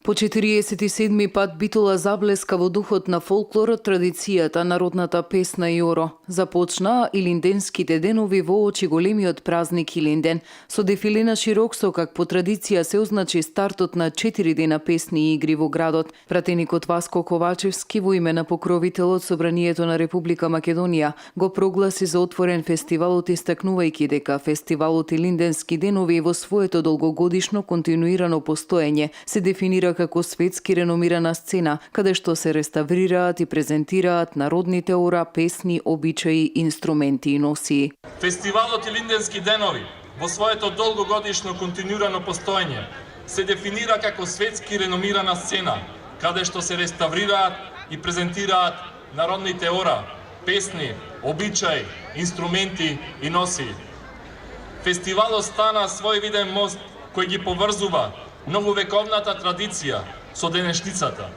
По 47 пат Битола заблеска во духот на фолклорот, традицијата, народната песна Јоро. Започнаа Илинденските денови во очи големиот празник Илинден. Со дефиле на Широксокак по традиција се означи стартот на 4 дена песни и игри во градот. Пратеникот Васко Ковачевски во име на покровителот Собранието на Република Македонија го прогласи за отворен фестивалот, истакнувајќи дека фестивалот Илинденски денови во своето долгогодишно континуирано постоење се дефинира како светски реномирана сцена, каде што се реставрираат и презентираат народните ора, песни, обичаи, инструменти и носии. Фестивалот Илинденски денови во своето долгогодишно континуирано постоење се дефинира како светски реномирана сцена, каде што се реставрираат и презентираат народните ора, песни, обичаи, инструменти и носии. Фестивалот стана својвиден мост кој ги поврзува многовековната традиција со денешницата,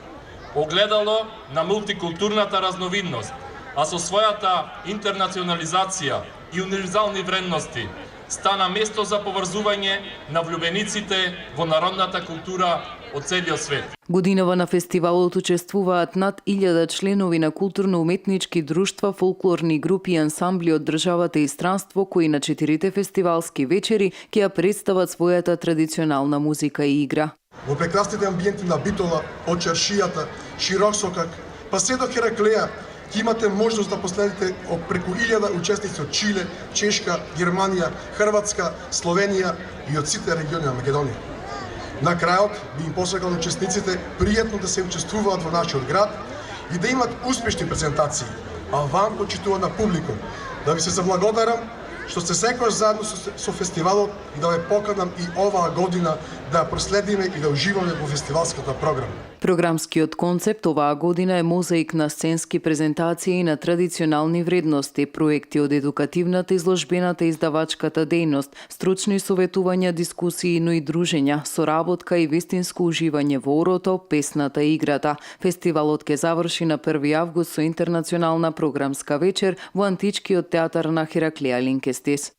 огледало на мултикултурната разновидност, а со својата интернационализација и универзални вредности стана место за поврзување на влюбениците во народната култура од целиот свет. Годинава на фестивалот учествуваат над 1000 членови на културно-уметнички друштва, фолклорни групи и ансамбли од државата и странство, кои на 4 фестивалски вечери ќе ја представат својата традиционална музика и игра. Во прекрасните амбиенти на Битола, од Чаршијата, Широксокак, па се до Хераклеја, ќе имате можност да последите преку 1000 учесници од Чиле, Чешка, Германија, Хрватска, Словенија и од сите региони на Македонија. На крајот би им посакал учесниците пријатно да се учествуваат во нашиот град и да имат успешни презентации, а вам, почитувана публика, да ви се заблагодарам што сте секојаш заедно со фестивалот и да ве поканам и оваа година да ја проследиме и да уживаме во фестивалската програма. Програмскиот концепт оваа година е мозаик на сценски презентации на традиционални вредности, проекти од едукативната, изложбената и издавачката дејност, стручни советувања, дискусии, но и дружења, соработка и вистинско уживање во орото, песната и играта. Фестивалот ќе заврши на 1 август со интернационална програмска вечер во античкиот театар на Хераклеја Линкестис.